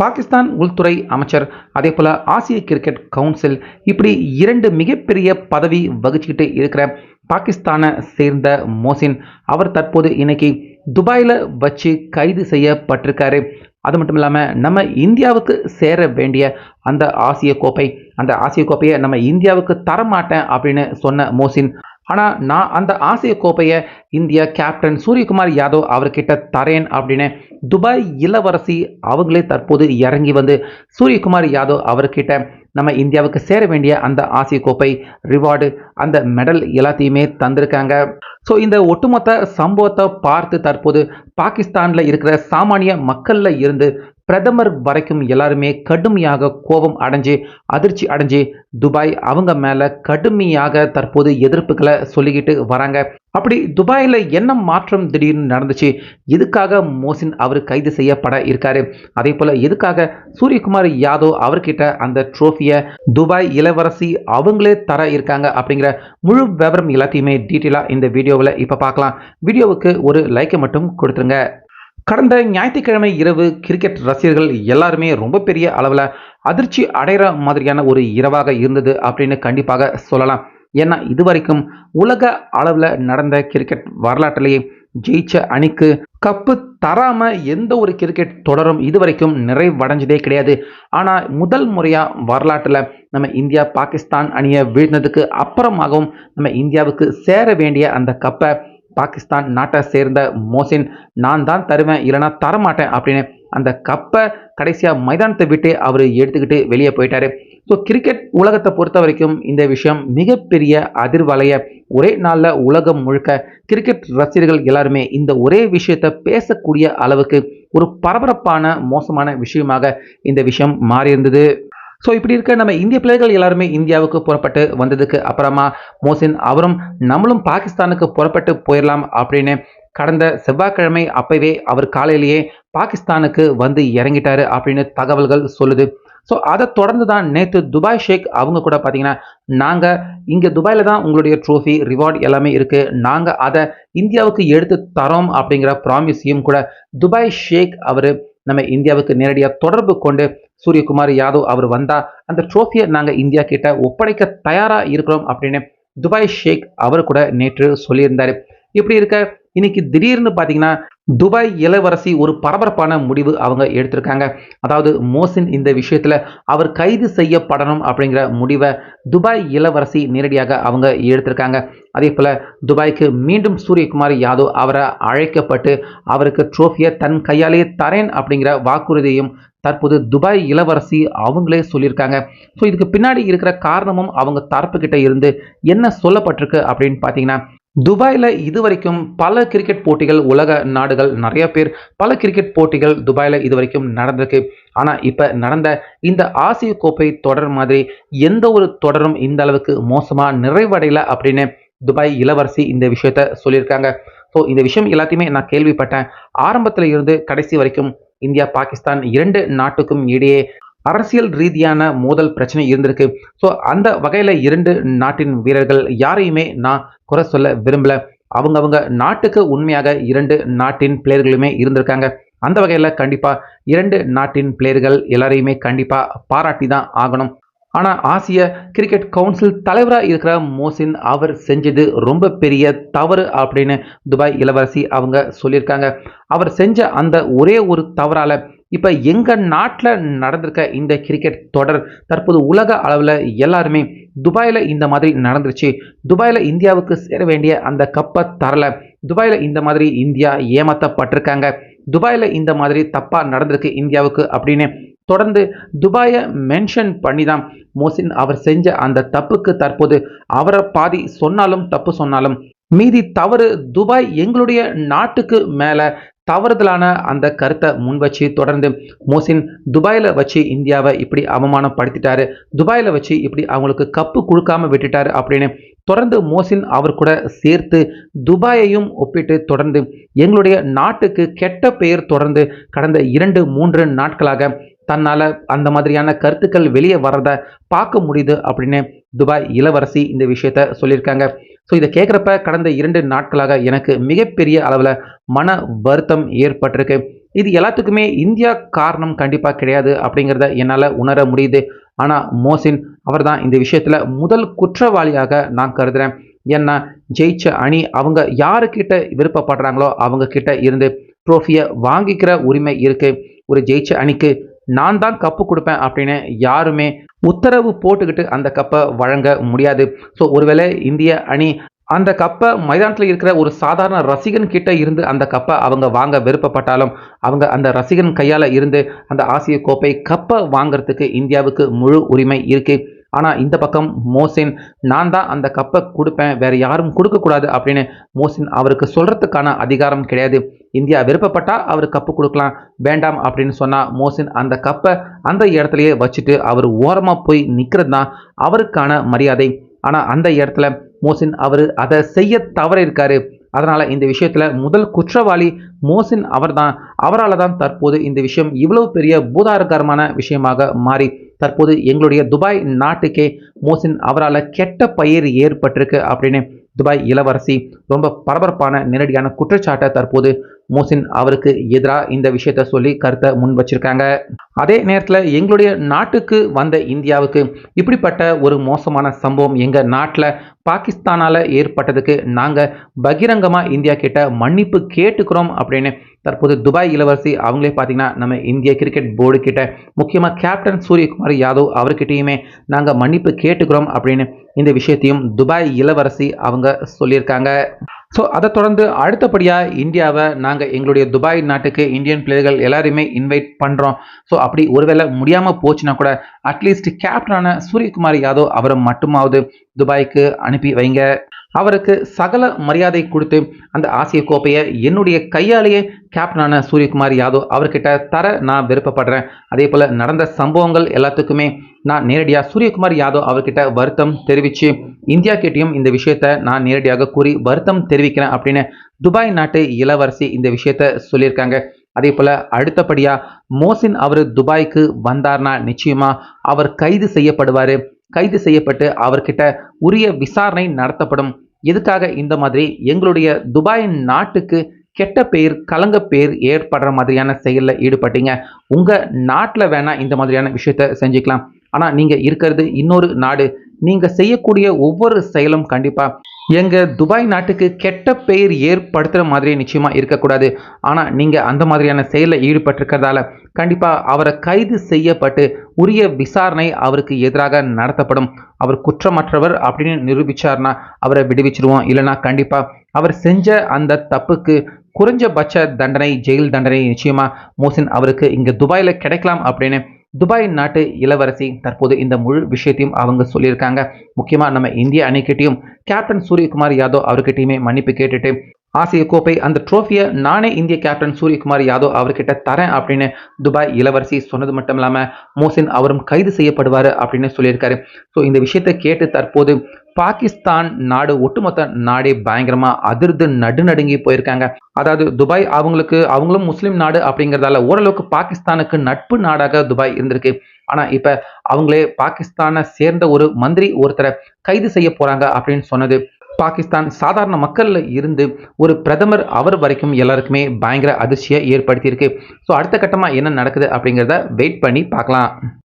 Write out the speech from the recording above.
பாகிஸ்தான் உள்துறை அமைச்சர், அதே போல ஆசிய கிரிக்கெட் கவுன்சில், இப்படி இரண்டு மிகப்பெரிய பதவி வகிச்சுக்கிட்டு இருக்கிற பாகிஸ்தானை சேர்ந்த மோசின் அவர் தற்போது இன்னைக்கு துபாயில் வச்சு கைது செய்யப்பட்டிருக்காரு. அது மட்டும் இல்லாமல் நம்ம இந்தியாவுக்கு சேர வேண்டிய அந்த ஆசிய கோப்பையை நம்ம இந்தியாவுக்கு தரமாட்டேன் அப்படின்னு சொன்ன மோசின், ஆனால் நான் அந்த ஆசிய கோப்பையை இந்திய கேப்டன் சூரியகுமார் யாதவ் அவர்கிட்ட தரேன் அப்படின்னு துபாய் இளவரசி அவங்களே தற்போது இறங்கி வந்து சூரியகுமார் யாதவ் அவர்கிட்ட நம்ம இந்தியாவுக்கு சேர வேண்டிய அந்த ஆசிய கோப்பை, ரிவார்டு, அந்த மெடல் எல்லாத்தையுமே தந்திருக்காங்க. ஸோ இந்த ஒட்டுமொத்த சம்பவத்தை பார்த்து தற்போது பாகிஸ்தானில் இருக்கிற சாமானிய மக்களில் இருந்து பிரதமர் வரைக்கும் எல்லாருமே கடுமையாக கோபம் அடைஞ்சு அதிர்ச்சி அடைஞ்சு துபாய் அவங்க மேலே கடுமையாக தற்போது எதிர்ப்புகளை சொல்லிக்கிட்டு வராங்க. அப்படி துபாயில் என்ன மாற்றம் திடீர்னு நடந்துச்சு, எதுக்காக மோசின் அவர் கைது செய்யப்பட இருக்காரு, அதே போல் எதுக்காக சூரியகுமார் யாதவ் அவர்கிட்ட அந்த ட்ரோஃபியை துபாய் இளவரசி அவங்களே தர இருக்காங்க அப்படிங்கிற முழு விவரம் எல்லாத்தையுமே டீட்டெயிலாக இந்த வீடியோவில் இப்போ பார்க்கலாம். வீடியோவுக்கு ஒரு லைக்கை மட்டும் கொடுத்துருங்க. கடந்த ஞாயிற்றுக்கிழமை இரவு கிரிக்கெட் ரசிகர்கள் எல்லாருமே ரொம்ப பெரிய அளவில் அதிர்ச்சி அடைகிற மாதிரியான ஒரு இரவாக இருந்தது அப்படின்னு கண்டிப்பாக சொல்லலாம். ஏன்னா இதுவரைக்கும் உலக அளவில் நடந்த கிரிக்கெட் வரலாற்றிலேயே ஜெயிச்ச அணிக்கு கப்பு தராம எந்த ஒரு கிரிக்கெட் தொடரும் இதுவரைக்கும் நிறைவடைஞ்சதே கிடையாது. ஆனால் முதல் முறையாக வரலாற்றில் நம்ம இந்தியா பாகிஸ்தான் அணியை வீழ்ந்ததுக்கு அப்புறமாகவும் நம்ம இந்தியாவுக்கு சேர வேண்டிய அந்த கப்பை பாகிஸ்தான் நாட்டை சேர்ந்த மோசின் நான் தான் தருவேன் இல்லைனா தரமாட்டேன் அப்படின்னு அந்த கப்பை கடைசியாக மைதானத்தை விட்டு அவர் எடுத்துக்கிட்டு வெளியே போயிட்டாரு. ஸோ கிரிக்கெட் உலகத்தை பொறுத்த வரைக்கும் இந்த விஷயம் மிகப்பெரிய அதிர்வலைய ஒரே நாளில் உலகம் முழுக்க கிரிக்கெட் ரசிகர்கள் எல்லாருமே இந்த ஒரே விஷயத்தை பேசக்கூடிய அளவுக்கு ஒரு பரபரப்பான மோசமான விஷயமாக இந்த விஷயம் மாறியிருந்தது. ஸோ இப்படி இருக்க நம்ம இந்திய பிளேயர்கள் எல்லாருமே இந்தியாவுக்கு புறப்பட்டு வந்ததுக்கு அப்புறமா மோசின் அவரும் நம்மளும் பாகிஸ்தானுக்கு புறப்பட்டு போயிடலாம் அப்படின்னு கடந்த செவ்வாய்க்கிழமை அப்பவே அவர் காலையிலேயே பாகிஸ்தானுக்கு வந்து இறங்கிட்டாரு அப்படின்னு தகவல்கள் சொல்லுது. ஸோ அதை தொடர்ந்து தான் நேற்று துபாய் ஷேக் அவங்க கூட பார்த்தீங்கன்னா, நாங்கள் இங்கே துபாயில் தான் உங்களுடைய ட்ரோஃபி, ரிவார்டு எல்லாமே இருக்குது, நாங்கள் அதை இந்தியாவுக்கு எடுத்து தரோம் அப்படிங்கிற ப்ராமிஸையும் கூட துபாய் ஷேக் அவர் நம்ம இந்தியாவுக்கு நேரடியாக தொடர்பு கொண்டு சூரியகுமார் யாதவ் அவர் வந்தால் அந்த ட்ரோஃபியை நாங்கள் இந்தியா கிட்ட ஒப்படைக்க தயாராக இருக்கிறோம் அப்படின்னு துபாய் ஷேக் அவர் கூட நேற்று சொல்லியிருந்தார். இப்படி இருக்க இன்னைக்கு திடீர்னு பார்த்தீங்கன்னா துபாய் இளவரசி ஒரு பரபரப்பான முடிவு அவங்க எடுத்திருக்காங்க. அதாவது மோசின் இந்த விஷயத்தில் அவர் கைது செய்யப்படணும் அப்படிங்கிற முடிவை துபாய் இளவரசி நேரடியாக அவங்க எடுத்திருக்காங்க. அதே போல் துபாய்க்கு மீண்டும் சூரியகுமார் யாதவ் அவரை அழைக்கப்பட்டு அவருக்கு ட்ரோஃபியை தன் கையாலேயே தரேன் அப்படிங்கிற வாக்குறுதியையும் தற்போது துபாய் இளவரசி அவங்களே சொல்லியிருக்காங்க. ஸோ இதுக்கு பின்னாடி இருக்கிற காரணமும் அவங்க தரப்புக்கிட்ட இருந்து என்ன சொல்லப்பட்டிருக்கு அப்படின்னு பார்த்தீங்கன்னா, துபாயில் இதுவரைக்கும் பல கிரிக்கெட் போட்டிகள், உலக நாடுகள் நிறைய பேர் பல கிரிக்கெட் போட்டிகள் துபாயில் இதுவரைக்கும் நடந்திருக்கு. ஆனால் இப்போ நடந்த இந்த ஆசிய கோப்பை தொடர் மாதிரி எந்த ஒரு தொடரும் இந்த அளவுக்கு மோசமாக நிறைவடையலை அப்படின்னு துபாய் இளவரசி இந்த விஷயத்த சொல்லியிருக்காங்க. ஸோ இந்த விஷயம் எல்லாத்தையுமே நான் கேள்விப்பட்டேன். ஆரம்பத்தில் இருந்து கடைசி வரைக்கும் இந்தியா பாகிஸ்தான் இரண்டு நாட்டுக்கும் இடையே அரசியல் ரீதியான மோதல் பிரச்சனை இருந்திருக்கு. ஸோ அந்த வகையில் இரண்டு நாட்டின் வீரர்கள் யாரையுமே நான் குறை சொல்ல விரும்பல. அவங்க நாட்டுக்கு உண்மையாக இரண்டு நாட்டின் பிளேயர்களுமே இருந்திருக்காங்க. அந்த வகையில் கண்டிப்பாக இரண்டு நாட்டின் பிளேயர்கள் எல்லாரையுமே கண்டிப்பாக பாராட்டி தான் ஆகணும். ஆனால் ஆசிய கிரிக்கெட் கவுன்சில் தலைவராக இருக்கிற மோசின் அவர் செஞ்சது ரொம்ப பெரிய தவறு அப்படின்னு துபாய் இளவரசி அவங்க சொல்லியிருக்காங்க. அவர் செஞ்ச அந்த ஒரே ஒரு தவறால் இப்போ எங்கள் நாட்டில் நடந்திருக்க இந்த கிரிக்கெட் தொடர் தற்போது உலக அளவில் எல்லாருமே துபாயில் இந்த மாதிரி நடந்துருச்சு, துபாயில் இந்தியாவுக்கு சேர வேண்டிய அந்த கப்பை தரலை, துபாயில் இந்த மாதிரி இந்தியா ஏமாற்றப்பட்டிருக்காங்க, துபாயில் இந்த மாதிரி தப்பாக நடந்திருக்கு இந்தியாவுக்கு அப்படின்னு தொடர்ந்து துபாயை மென்ஷன் பண்ணி தான் மோசின் அவர் செஞ்ச அந்த தப்புக்கு தற்போது அவரை பாதி சொன்னாலும் தப்பு சொன்னாலும் மீதி தவறு துபாய் எங்களுடைய நாட்டுக்கு மேலே தவறுதலான அந்த கருத்தை முன் வச்சு தொடர்ந்து மோசின் துபாயில் வச்சு இந்தியாவை இப்படி அவமானப்படுத்திட்டாரு, துபாயில் வச்சு இப்படி அவங்களுக்கு கப்பு கொடுக்காம விட்டுட்டாரு அப்படின்னு தொடர்ந்து மோசின் அவர் கூட சேர்த்து துபாயையும் ஒப்பிட்டு தொடர்ந்து எங்களுடைய நாட்டுக்கு கெட்ட பெயர் தொடர்ந்து கடந்த 2-3 நாட்களாக தன்னால் அந்த மாதிரியான கருத்துக்கள் வெளியே வர்றதை பார்க்க முடியுது அப்படின்னு துபாய் இளவரசி இந்த விஷயத்த சொல்லியிருக்காங்க. ஸோ இதை கேட்குறப்ப கடந்த 2 நாட்களாக எனக்கு மிகப்பெரிய அளவில் மன வருத்தம் ஏற்பட்டிருக்கு. இது எல்லாத்துக்குமே இந்தியா காரணம் கண்டிப்பாக கிடையாது அப்படிங்கிறத என்னால் உணர முடியுது. ஆனால் மோசின் அவர் தான் இந்த விஷயத்தில் முதல் குற்றவாளியாக நான் கருதுகிறேன். ஏன்னா ஜெயிச்ச அணி அவங்க யாருக்கிட்ட விருப்பப்படுறாங்களோ அவங்க கிட்ட இருந்து ட்ரோஃபியை வாங்கிக்கிற உரிமை இருக்குது. ஒரு ஜெயிச்ச அணிக்கு நான் தான் கப்பு கொடுப்பேன் அப்படின்னு யாருமே உத்தரவு போட்டுக்கிட்டு அந்த கப்பை வழங்க முடியாது. ஸோ ஒருவேளை இந்திய அணி அந்த கப்பை மைதானத்தில் இருக்கிற ஒரு சாதாரண ரசிகன் கிட்ட இருந்து அந்த கப்பை அவங்க வாங்க விருப்பப்பட்டாலும் அவங்க அந்த ரசிகன் கையால் இருந்து அந்த ஆசிய கோப்பை கப்பை வாங்கிறதுக்கு இந்தியாவுக்கு முழு உரிமை இருக்குது. ஆனால் இந்த பக்கம் மோசின் நான் தான் அந்த கப்பை கொடுப்பேன், வேற யாரும் கொடுக்கக்கூடாது அப்படின்னு மோசின் அவருக்கு சொல்கிறதுக்கான அதிகாரம் கிடையாது. இந்தியா விருப்பப்பட்டால் அவர் கப்பு கொடுக்கலாம், வேண்டாம் அப்படின்னு சொன்னால் மோசின் அந்த கப்பை அந்த இடத்துலையே வச்சுட்டு அவர் ஓரமாக போய் நிற்கிறது தான் அவருக்கான மரியாதை. ஆனால் அந்த இடத்துல மோசின் அவர் அதை செய்ய தவறிருக்காரு. அதனால் இந்த விஷயத்தில் முதல் குற்றவாளி மோசின் அவர்தான். அவரால் தான் தற்போது இந்த விஷயம் இவ்வளவு பெரிய பூதாகரமான விஷயமாக மாறி தற்போது எங்களுடைய துபாய் நாட்டுக்கே மோசின் அவரால் கெட்ட பெயர் ஏற்பட்டிருக்கு அப்படின்னு துபாய் இளவரசி ரொம்ப பரபரப்பான நேரடியான குற்றச்சாட்டை தற்போது மோசின் அவருக்கு எதிராக இந்த விஷயத்தை சொல்லி கருத்தை முன் வச்சிருக்காங்க. அதே நேரத்தில் எங்களுடைய நாட்டுக்கு வந்த இந்தியாவுக்கு இப்படிப்பட்ட ஒரு மோசமான சம்பவம் எங்கள் நாட்டில் பாகிஸ்தானால் ஏற்பட்டதுக்கு நாங்கள் பகிரங்கமாக இந்தியா கிட்ட மன்னிப்பு கேட்டுக்கிறோம் அப்படின்னு தற்போது துபாய் இளவரசி அவங்களே பார்த்தீங்கன்னா நம்ம இந்திய கிரிக்கெட் போர்டு கிட்ட முக்கியமாக கேப்டன் சூரியகுமார் யாதவ் அவர்கிட்டையுமே நாங்கள் மன்னிப்பு கேட்டுக்கிறோம் அப்படின்னு இந்த விஷயத்தையும் துபாய் இளவரசி அவங்க சொல்லியிருக்காங்க. ஸோ அதை தொடர்ந்து அடுத்தபடியாக இந்தியாவை நாங்கள் எங்களுடைய துபாய் நாட்டுக்கு இந்தியன் பிளேயர்கள் எல்லாரையுமே இன்வைட் பண்ணுறோம். ஸோ அப்படி ஒருவேளை முடியாமல் போச்சுன்னா கூட அட்லீஸ்ட் கேப்டனான சூரியகுமார் யாதவ் அவரை மட்டுமாவது துபாய்க்கு அனுப்பி வைங்க. அவருக்கு சகல மரியாதை கொடுத்து அந்த ஆசிய கோப்பையை என்னுடைய கையாலேயே கேப்டனான சூரியகுமார் யாதவ் அவர்கிட்ட தர நான் விருப்பப்படுறேன். அதே போல் நடந்த சம்பவங்கள் எல்லாத்துக்குமே நான் நேரடியாக சூரியகுமார் யாதவ் அவர்கிட்ட வருத்தம் தெரிவித்து இந்தியா கிட்டையும் இந்த விஷயத்தை நான் நேரடியாக கூறி வருத்தம் தெரிவிக்கிறேன் அப்படின்னு துபாய் நாட்டு இளவரசி இந்த விஷயத்த சொல்லியிருக்காங்க. அதே போல் அடுத்தபடியாக மோசின் அவர் துபாய்க்கு வந்தார்னா நிச்சயமாக அவர் கைது செய்யப்படுவார். கைது செய்யப்பட்டு அவர்கிட்ட உரிய விசாரணை நடத்தப்படும். எதுக்காக இந்த மாதிரி எங்களுடைய துபாய் நாட்டுக்கு கெட்ட பெயர் கலங்க பெயர் ஏற்படுற மாதிரியான செயலில் ஈடுபட்டீங்க? உங்கள் நாட்டில் வேணா இந்த மாதிரியான விஷயத்த செஞ்சுக்கலாம். ஆனால் நீங்கள் இருக்கிறது இன்னொரு நாடு. நீங்கள் செய்யக்கூடிய ஒவ்வொரு செயலும் கண்டிப்பாக எங்கள் துபாய் நாட்டுக்கு கெட்ட பெயர் ஏற்படுத்துகிற மாதிரி நிச்சயமாக இருக்கக்கூடாது. ஆனால் நீங்கள் அந்த மாதிரியான செயலில் ஈடுபட்டிருக்கிறதால கண்டிப்பாக அவரை கைது செய்யப்பட்டு உரிய விசாரணை அவருக்கு எதிராக நடத்தப்படும். அவர் குற்றமற்றவர் அப்படின்னு நிரூபித்தார்னா அவரை விடுவிச்சிருவோம். இல்லைனா கண்டிப்பாக அவர் செஞ்ச அந்த தப்புக்கு குறைஞ்சபட்ச தண்டனை ஜெயில் தண்டனை நிச்சயமாக மோசின் அவருக்கு இங்கே துபாயில் கிடைக்கலாம் அப்படின்னு துபாய் நாட்டு இளவரசி தற்போது இந்த முழு விஷயத்தையும் அவங்க சொல்லியிருக்காங்க. முக்கியமாக நம்ம இந்திய அணிக்கிட்டையும் கேப்டன் சூரியகுமார் யாதவ் அவர்கிட்டையுமே மன்னிப்பு கேட்டுட்டு ஆசிய கோப்பை அந்த ட்ரோஃபியை நானே இந்திய கேப்டன் சூரியகுமார் யாதவ் அவர்கிட்ட தரேன் அப்படின்னு துபாய் இளவரசி சொன்னது மட்டும் இல்லாமல் மோசின் அவரும் கைது செய்யப்படுவார் அப்படின்னு சொல்லியிருக்காரு. ஸோ இந்த விஷயத்தை கேட்டு தற்போது பாகிஸ்தான் நாடு ஒட்டுமொத்த நாடே பயங்கரமாக அதிர்ந்து நடுநடுங்கி போயிருக்காங்க. அதாவது துபாய் அவங்களும் முஸ்லீம் நாடு அப்படிங்கிறதால ஓரளவுக்கு பாகிஸ்தானுக்கு நட்பு நாடாக துபாய் இருந்திருக்கு. ஆனால் இப்போ அவங்களே பாகிஸ்தானை சேர்ந்த ஒரு மந்திரி ஒருத்தரை கைது செய்ய போகிறாங்க அப்படின்னு சொன்னது பாகிஸ்தான் சாதாரண மக்கள்ல இருந்து ஒரு பிரதமர் அவர் வரைக்கும் எல்லாருக்குமே பயங்கர அதிர்ச்சியை ஏற்படுத்தியிருக்கு. ஸோ அடுத்த கட்டமாக என்ன நடக்குது அப்படிங்கிறத வெயிட் பண்ணி பார்க்கலாம்.